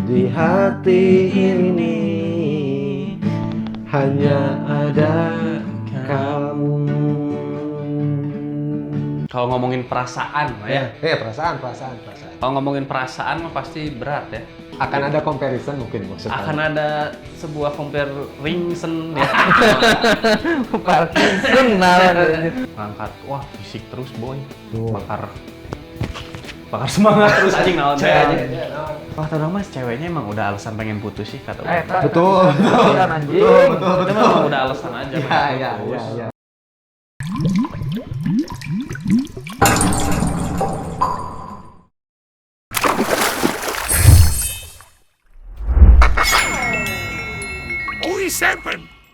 Di hati ini hanya ada kamu. Kalau ngomongin perasaan ya. Perasaan. Kalau ngomongin perasaan mah pasti berat ya. Akan ada comparison mungkin maksudnya. Akan ada sebuah comparison ya. Parkinson Ngangkat, wah fisik terus boy. Tuh. Bakar semangat terus anjing naon teh anjing. Iya. Wah, tau mas ceweknya emang udah alasan pengen putus sih kata orang. Betul. Itu memang udah alasan aja. Iya.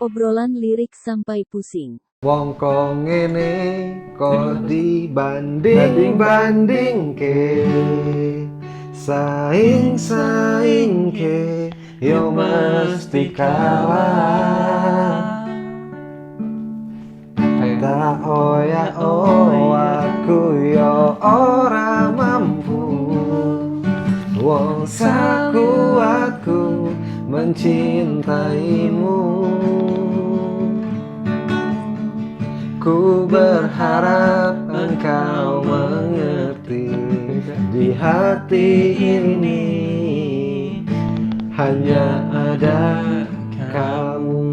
Obrolan lirik sampai pusing. Wong kok ngene kok dibanding-bandingke, saing-saingke yo mesti kalah. Tak oyak-oyakku yo ora mampu, wong sakuatku mencintaimu. Ku berharap engkau mengerti, di hati ini hanya ada kamu.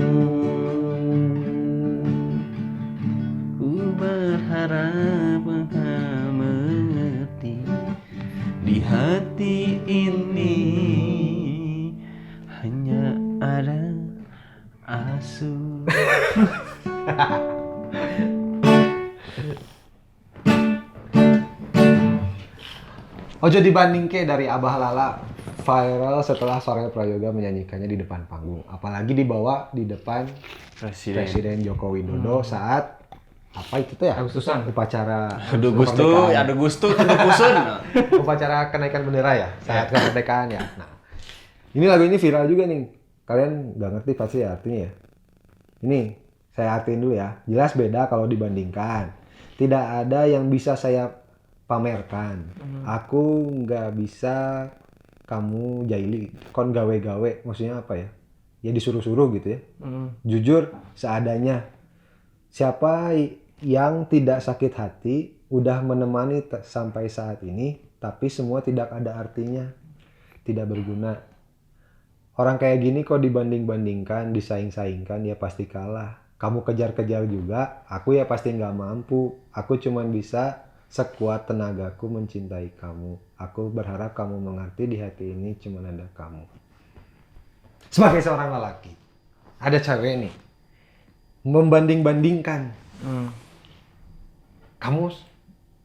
Ku berharap engkau mengerti, di hati ini hanya ada asu. Ojo dibandingke dari Abah Lala viral setelah Soraya Prayoga menyanyikannya di depan panggung, apalagi dibawa di depan Presiden Joko Widodo saat apa itu tuh ya? Agustusan. Upacara Aduh gustu, upacara kenaikan bendera ya, saat kemerdekaan ya. Nah, ini lagu ini viral juga nih. Kalian nggak ngerti pasti ya artinya ya. Ini saya artiin dulu ya. Jelas beda kalau dibandingkan. Tidak ada yang bisa saya pamerkan. Aku nggak bisa kamu jaili, kon gawe-gawe. Maksudnya apa ya? Ya disuruh-suruh gitu ya. Jujur seadanya. Siapa yang tidak sakit hati udah menemani sampai saat ini, tapi semua tidak ada artinya, tidak berguna. Orang kayak gini kok dibanding-bandingkan, disaing-saingkan, ya pasti kalah. Kamu kejar-kejar juga, aku ya pasti nggak mampu. Aku cuman bisa sekuat tenagaku mencintai kamu. Aku berharap kamu mengerti, di hati ini cuman ada kamu. Sebagai seorang lelaki, ada cewek nih membanding-bandingkan. Kamu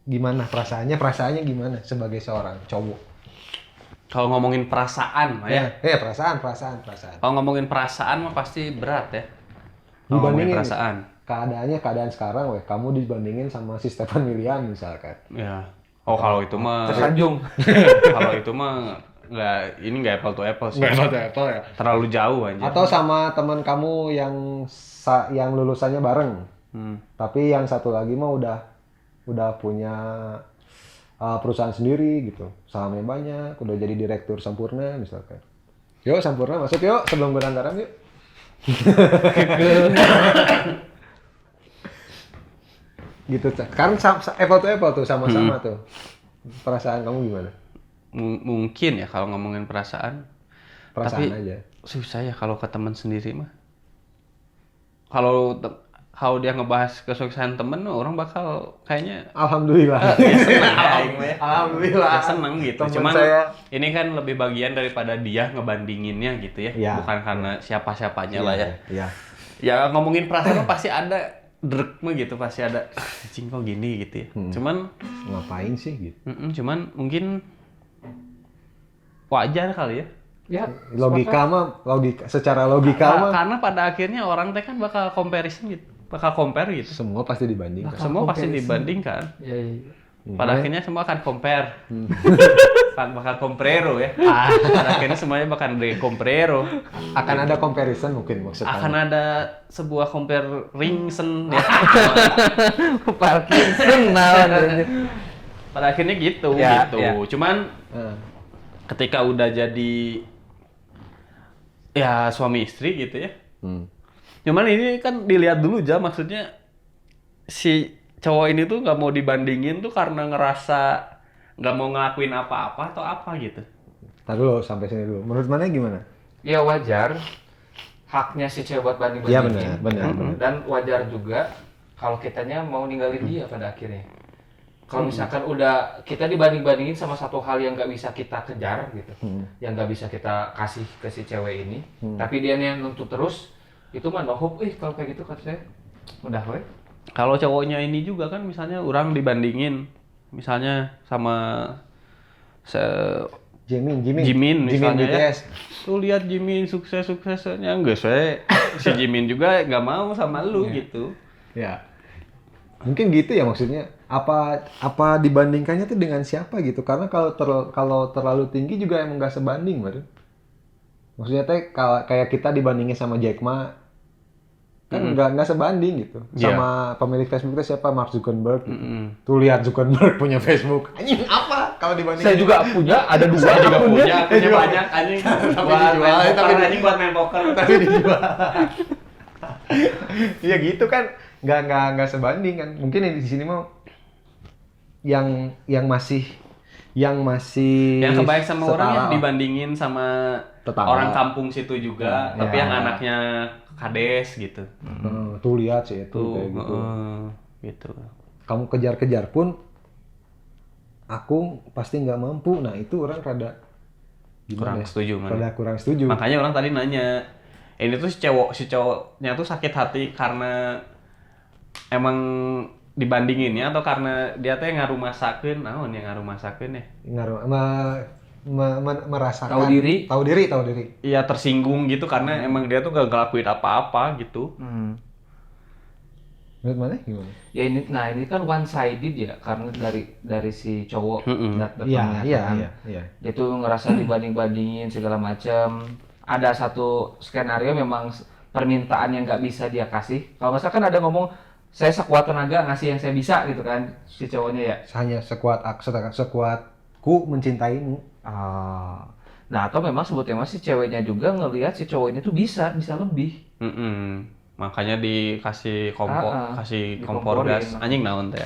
gimana perasaannya? Perasaannya gimana sebagai seorang cowok? Kalau ngomongin perasaan ya. Perasaan. Kalau ngomongin perasaan mah pasti berat ya. Kalau ngomongin Dibandingin perasaan. keadaan sekarang, kamu dibandingin sama si Stefan William misalkan. Ya. Oh kalau itu mah tersanjung. kalau itu mah nggak apple to apple sih. Apple ya. Terlalu jauh aja. Atau sama teman kamu yang lulusannya bareng. Tapi yang satu lagi mah udah punya perusahaan sendiri gitu. Sahamnya banyak, udah jadi direktur Sampurna misalkan. Yuk Sampurna masuk yuk sebelum berantaran yuk. Gitu, kan apple to apple tuh sama-sama tuh. Perasaan kamu gimana? Mungkin ya kalau ngomongin perasaan Perasaan tapi aja. susah ya kalau ke teman sendiri mah. Kalau dia ngebahas kesuksesan temen, orang bakal kayaknya Alhamdulillah. ya senang. Alhamdulillah. Ya senang gitu. Temen Cuman saya... ini kan lebih bagian daripada dia ngebandinginnya gitu ya. Ya. Bukan karena siapa-siapanya lah ya. Iya. Ya ngomongin perasaan mah pasti ada drek mah gitu, pasti ada anjing kok gini gitu ya. Cuman Ngapain sih gitu? cuman mungkin wajar kali ya. Ya, Secara logika mah Karena pada akhirnya orang teh kan bakal comparison gitu. Bakal compare gitu. semua pasti dibandingkan. Semua pasti dibandingkan. ya. Pada akhirnya semua akan compare. Bakal comprero ya. Pada akhirnya semuanya bakal di comprero. Akan ada comparison mungkin maksudnya. Akan ada sebuah comparison ya. Parkinson Pada akhirnya gitu Ya, gitu. ya. Cuman Nah, ketika udah jadi ya suami istri gitu ya. Hmm. Cuman ini kan dilihat dulu aja, maksudnya si cowok ini tuh nggak mau dibandingin tuh karena ngerasa nggak mau ngelakuin apa-apa atau apa gitu. Tar dulu sampai sini dulu. Menurut mana gimana? Ya wajar, haknya si cewek buat Iya banding-bandingin. benar. Dan wajar juga kalau kitanya mau ninggalin dia pada akhirnya. Kalau misalkan udah kita dibanding-bandingin sama satu hal yang nggak bisa kita kejar gitu, yang nggak bisa kita kasih ke si cewek ini, tapi dia yang nuntut terus, itu mah no hope. Kalau kayak gitu kata saya, udah we. Kalau cowoknya ini juga kan misalnya orang dibandingin misalnya sama Jimin misalnya ya. BTS. Tuh lihat Jimin sukses-suksesnya enggak sih. Si Jimin juga nggak mau sama lu gitu. Ya. Mungkin gitu ya maksudnya. Apa dibandingkannya tuh dengan siapa gitu? Karena kalau terlalu tinggi juga emang nggak sebanding, baru. Maksudnya teh kayak kita dibandingin sama Jack Ma kan nggak sebanding gitu. Sama pemilik Facebook itu siapa, Mark Zuckerberg gitu. Tuh lihat Zuckerberg punya Facebook. Anjing apa kalau dibandingin? Saya juga punya, ada dua. Saya juga punya juga. banyak anjing. Tapi Buat dijual, main tapi poker, anjing buat main poker. Tapi dijual. Ya gitu kan, nggak sebanding kan. Mungkin di sini mau yang masih Yang kebaik sama orang setara yang lah. dibandingin sama Tetangga. orang kampung situ juga, tapi yang anaknya kades gitu. Tuh lihat sih itu Tuh, kayak gitu. gitu. Kamu kejar-kejar pun aku pasti nggak mampu. Nah itu orang rada Kurang gimana ya? setuju, man. Rada kurang setuju. Makanya orang tadi nanya, ini tuh si cowoknya tuh sakit hati karena emang dibandinginnya atau karena dia teh ngaruh masakeun, naon yang ngaruh masakeun ya? Ngaruh merasakan Tahu diri. tahu diri. Iya tersinggung gitu karena emang dia tuh gak ngelakuin apa-apa gitu. Menurut mana gimana? Ya ini kan one sided ya, karena dari si cowok datangnya kan. Iya. Dia tuh ngerasa dibanding-bandingin segala macam. Ada satu skenario memang permintaan yang nggak bisa dia kasih. Kalau nggak salah kan ada ngomong, saya sekuat tenaga ngasih yang saya bisa gitu kan, si cowoknya ya. Hanya sekuatku mencintaimu. Nah atau memang sebetulnya si ceweknya juga ngelihat si cowok ini tuh bisa lebih. Makanya dikasih kasih kompor dikomporin. gas. Anjing naon teh.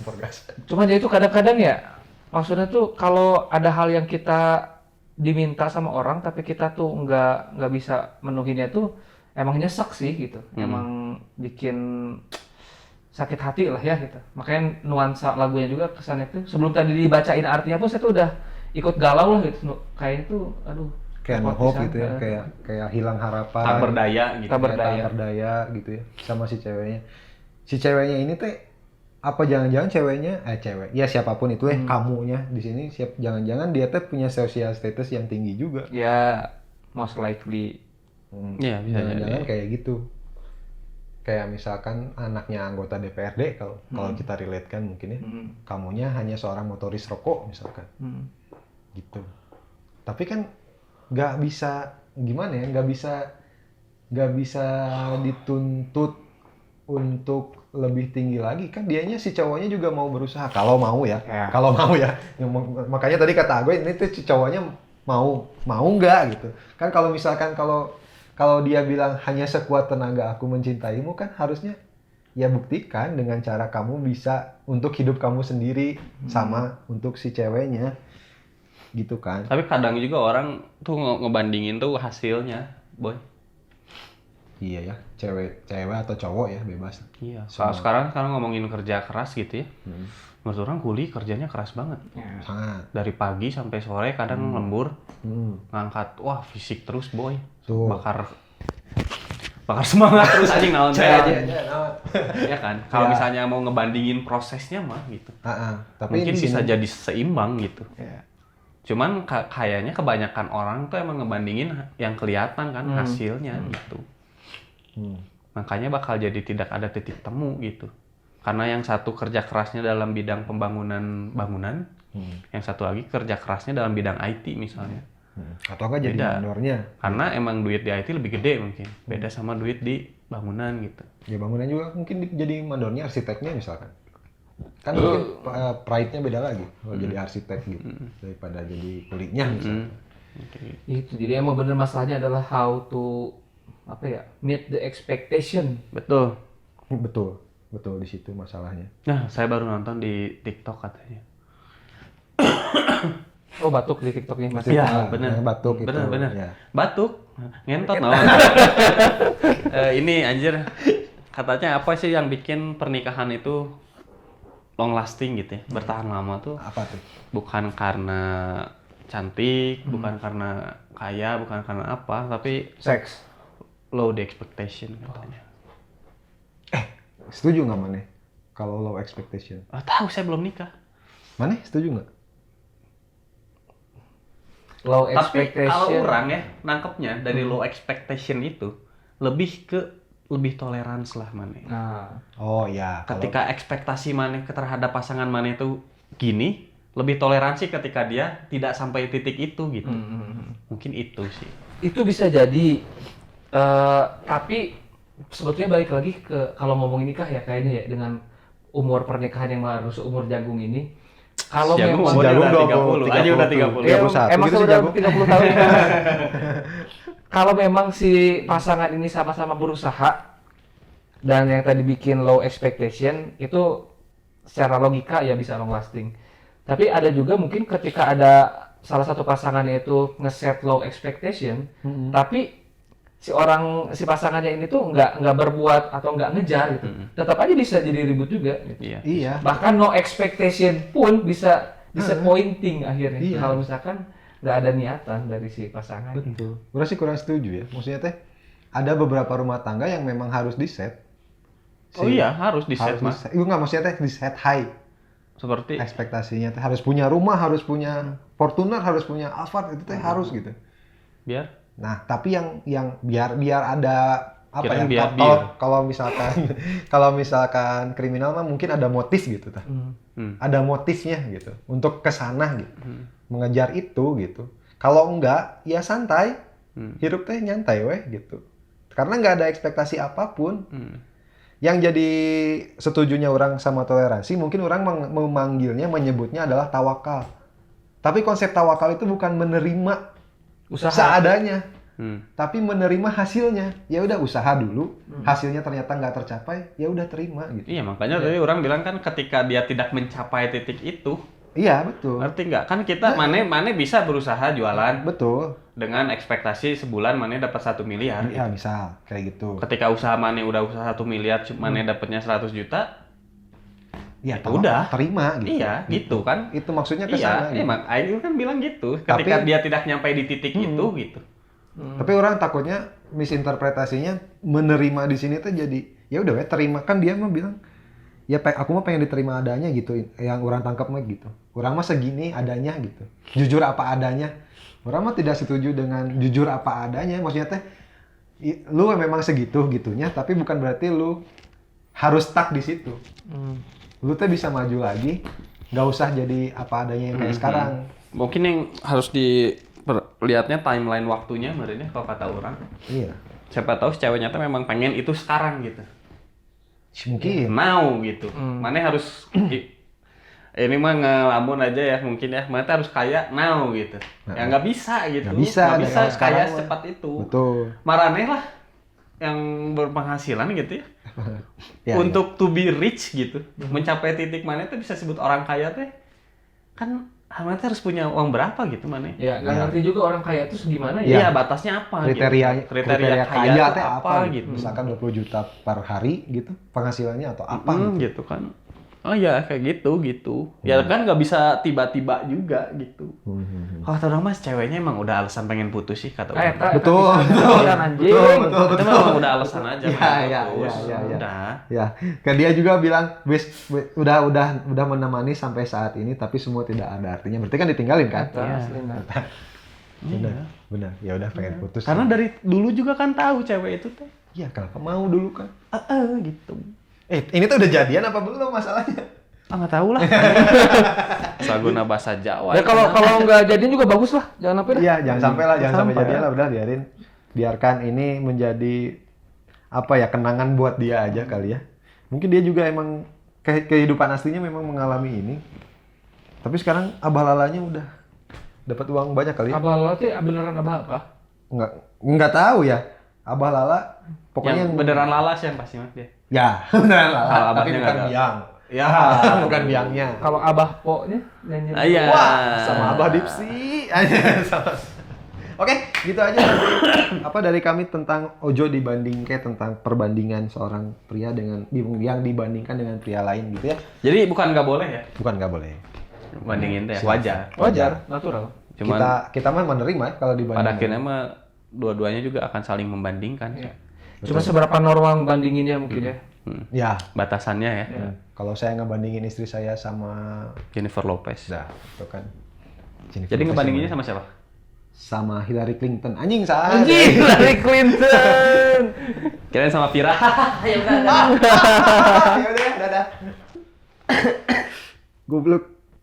Kompor gas. Cuman ya itu kadang-kadang ya, maksudnya tuh kalau ada hal yang kita diminta sama orang tapi kita tuh nggak bisa menuhinnya tuh emang nyesek sih gitu. Emang bikin sakit hati lah ya gitu. Makanya nuansa lagunya juga kesannya tuh sebelum tadi dibacain artinya pun saya tuh udah ikut galau lah gitu. Kayaknya tuh aduh Kayak no hope gitu ya, kayak hilang harapan. Tak berdaya gitu. Tak berdaya. Tak berdaya gitu ya sama si ceweknya. Si ceweknya ini teh apa jangan-jangan ceweknya ya siapapun itu kamunya di sini jangan-jangan dia teh punya social status yang tinggi juga. ya most likely. Iya, bisa Jangan-jangan jadi. kayak gitu. Kayak misalkan anaknya anggota DPRD kalau kita relate kan mungkin ya. Kamunya hanya seorang motoris rokok misalkan. Gitu. Tapi kan nggak bisa gimana ya, nggak bisa dituntut untuk lebih tinggi lagi kan, dianya si cowoknya juga mau berusaha kalau mau ya. Makanya tadi kata gue ini tuh si cowoknya mau nggak gitu kan. Kalau misalkan kalau dia bilang hanya sekuat tenaga aku mencintaimu, kan harusnya ya buktikan dengan cara kamu bisa untuk hidup kamu sendiri sama untuk si ceweknya gitu kan. Tapi kadang juga orang tuh ngebandingin tuh hasilnya, boy. Iya ya, cewek atau cowok ya bebas. Iya. Kalau sekarang ngomongin kerja keras gitu ya. Menurut orang kuli kerjanya keras banget. Sangat. Dari pagi sampai sore kadang lembur. Ngangkat, wah fisik terus boy. Tuh. Bakar semangat terus anjing naon teh. Ya kan. Kalau Ya. misalnya mau ngebandingin prosesnya mah gitu. Tapi Mungkin di bisa sini- jadi seimbang gitu. Ya. Cuman kayaknya kebanyakan orang tuh emang ngebandingin yang kelihatan kan hasilnya gitu. Makanya bakal jadi tidak ada titik temu gitu. Karena yang satu kerja kerasnya dalam bidang bangunan, yang satu lagi kerja kerasnya dalam bidang IT misalnya. Atau enggak jadi Beda. mandornya. Karena emang duit di IT lebih gede mungkin. Beda sama duit di bangunan gitu. Ya bangunan juga mungkin jadi mandornya arsiteknya misalkan. Kan mungkin pride-nya beda lagi kalau jadi arsitek gitu daripada jadi kulinya misalkan. Itu jadi emang bener masalahnya adalah how to meet the expectation. Betul. Betul di situ masalahnya. Nah, saya baru nonton di TikTok katanya. Oh, batuk di TikToknya masih. Iya, benar. Batuk itu. Benar. Ya. Batuk. Ngentot no. Ini anjir. Katanya apa sih yang bikin pernikahan itu long lasting gitu ya, bertahan lama tuh? Apa tuh? Bukan karena cantik, bukan karena kaya, bukan karena apa, tapi Seks. low the expectation katanya. Setuju nggak Maneh? Kalau low expectation. Tahu saya belum nikah. Maneh setuju nggak? Low Tapi expectation. kalau orang ya nangkepnya dari low expectation itu lebih toleransi lah maneh. Nah, Oh ya. Ketika ekspektasi maneh terhadap pasangan maneh itu gini, lebih toleransi ketika dia tidak sampai titik itu gitu. Mungkin itu sih. itu bisa jadi tapi sebetulnya balik lagi ke kalau ngomong nikah ya kayaknya ya dengan umur pernikahan yang baru seumur jagung ini. Kalau Jagung memang umurnya Jagung udah 30, 30, aja udah 30. Ya, 31 emang gitu sih sudah jagung. 30 tahun. Kalau memang si pasangan ini sama-sama berusaha dan yang tadi bikin low expectation itu secara logika ya bisa long lasting. Tapi ada juga mungkin ketika ada salah satu pasangannya itu ngeset low expectation, tapi si pasangannya ini tuh nggak berbuat atau nggak ngejar gitu, tetap aja bisa jadi ribut juga. Gitu. Iya. Iya. Bahkan no expectation pun bisa disappointing akhirnya Iya. kalau misalkan nggak ada niatan dari si pasangan. Betul. Gue sih kurang setuju ya. Maksudnya teh ada beberapa rumah tangga yang memang harus di set. Oh iya, harus di set mah. Itu nggak maksudnya teh di set high Seperti ekspektasinya teh harus punya rumah, harus punya Fortuner, harus punya Alphard itu teh harus gitu. biar Nah, tapi yang biar ada apa Kirain ya? biar Kalau kalau misalkan kriminal mah mungkin ada motif gitu tah. Ada motifnya gitu untuk kesana gitu. Mengejar itu gitu. Kalau enggak ya santai. Hidup teh nyantai weh gitu. Karena nggak ada ekspektasi apapun. Yang jadi setujunya orang sama toleransi, mungkin orang menyebutnya adalah tawakal. Tapi konsep tawakal itu bukan menerima Usaha. seadanya, tapi menerima hasilnya. Ya udah usaha dulu, hasilnya ternyata nggak tercapai, ya udah terima gitu. iya makanya tadi orang bilang kan ketika dia tidak mencapai titik itu, Iya betul, ngerti nggak? Kan kita maneh bisa berusaha jualan betul. dengan ekspektasi sebulan maneh dapat 1 miliar. Ya misal kayak gitu. Ketika usaha maneh udah usaha 1 miliar, maneh dapatnya 100 juta, Ya udah. terima gitu. Iya, gitu kan. Itu maksudnya ke Iya, sana. Gitu. emang Aing kan bilang gitu. Ketika Tapi- dia tidak nyampe di titik itu gitu. Tapi orang takutnya misinterpretasinya menerima di sini tuh jadi ya udah terima, kan dia mah bilang ya aku mah pengen diterima adanya gitu, yang orang tangkap mah gitu. Orang mah segini adanya gitu. Jujur apa adanya. Orang mah tidak setuju dengan jujur apa adanya. Maksudnya teh lu memang segitu gitunya, tapi bukan berarti lu harus stuck di situ. Lu teh bisa maju lagi, nggak usah jadi apa adanya yang kayak sekarang. Mungkin yang harus dilihatnya timeline waktunya sebenarnya kalau kata orang. Iya. Siapa tahu si ceweknya tuh memang pengen itu sekarang gitu. Mungkin. Mau gitu. Mana harus ini mah ngelamun aja ya mungkin ya. Mana harus kaya now gitu. Ya nggak bisa gitu. Nggak bisa, Nggak bisa dari kaya sekarang mah. secepat itu. Betul. Maraneh lah yang berpenghasilan gitu ya. Ya, Untuk to be rich gitu. Mencapai titik mana itu bisa sebut orang kaya teh. Kan mana teh harus punya uang berapa gitu mana. Ya, nggak ngerti juga orang kaya itu segimana Iya, ya. batasnya apa kriteria gitu. Kriteria kaya kaya itu teh apa gitu. Misalkan 20 juta per hari gitu penghasilannya atau apa Gitu kan. Oh ya kayak gitu. Ya kan nggak bisa tiba-tiba juga gitu. Kalau kata orang mas ceweknya emang udah alasan pengen putus sih kata orang. Betul. Anjing. Itu memang udah alasan aja. Iya, pengen putus. iya. Udah. Ya, kan dia juga bilang udah menemani sampai saat ini tapi semua tidak ada artinya. Berarti kan ditinggalin kan? Benar. Ya udah pengen putus. Karena dari dulu juga kan tahu cewek itu teh. Iya, kenapa mau dulu kan? Gitu. Ini tuh udah jadian apa belum masalahnya? Nggak tahu lah. Saguna bahasa Jawa. Ya kalau nggak jadian juga bagus lah, jangan apa dah. Iya, jangan sampai lah, jangan sampai Sampai. jadian lah, udah biarkan ini menjadi apa ya, kenangan buat dia aja kali ya. Mungkin dia juga emang kehidupan aslinya memang mengalami ini. Tapi sekarang abal-alanya dapat uang banyak kali. Abah Lala tuh beneran abah apa? Nggak tahu ya. Abah Lala pokoknya yang beneran lalas yang pasti mah dia. Ya, beneran Lala. Kalau Tapi abahnya bukan nggak ada. biang. Ya, bukan biangnya. Kalau abah po-nya nyanyi. Iya. Wah, sama Abah Dipsi. Sama. Oke, gitu aja dari kami tentang Ojo dibanding kayak tentang perbandingan seorang pria dengan yang dibandingkan dengan pria lain gitu ya. Jadi bukan nggak boleh ya? Bukan nggak boleh. Bandingin teh wajar. Wajar, natural. Cuman Kita mah menerima kalau pada dibandingkan. akhirnya mah dua-duanya juga akan saling membandingkan. Iya. Cuma seberapa normal bandinginnya mungkin ya. Ya, Batasannya ya. kalau saya ngebandingin istri saya sama Jennifer Lopez. Dah, itu kan. Jennifer Jadi Lopez ngebandinginnya sama siapa? sama Hillary Clinton. Anjing salah. Anjing, Hillary Clinton. Kirain sama Vira. Ya udah, dadah. Goblok.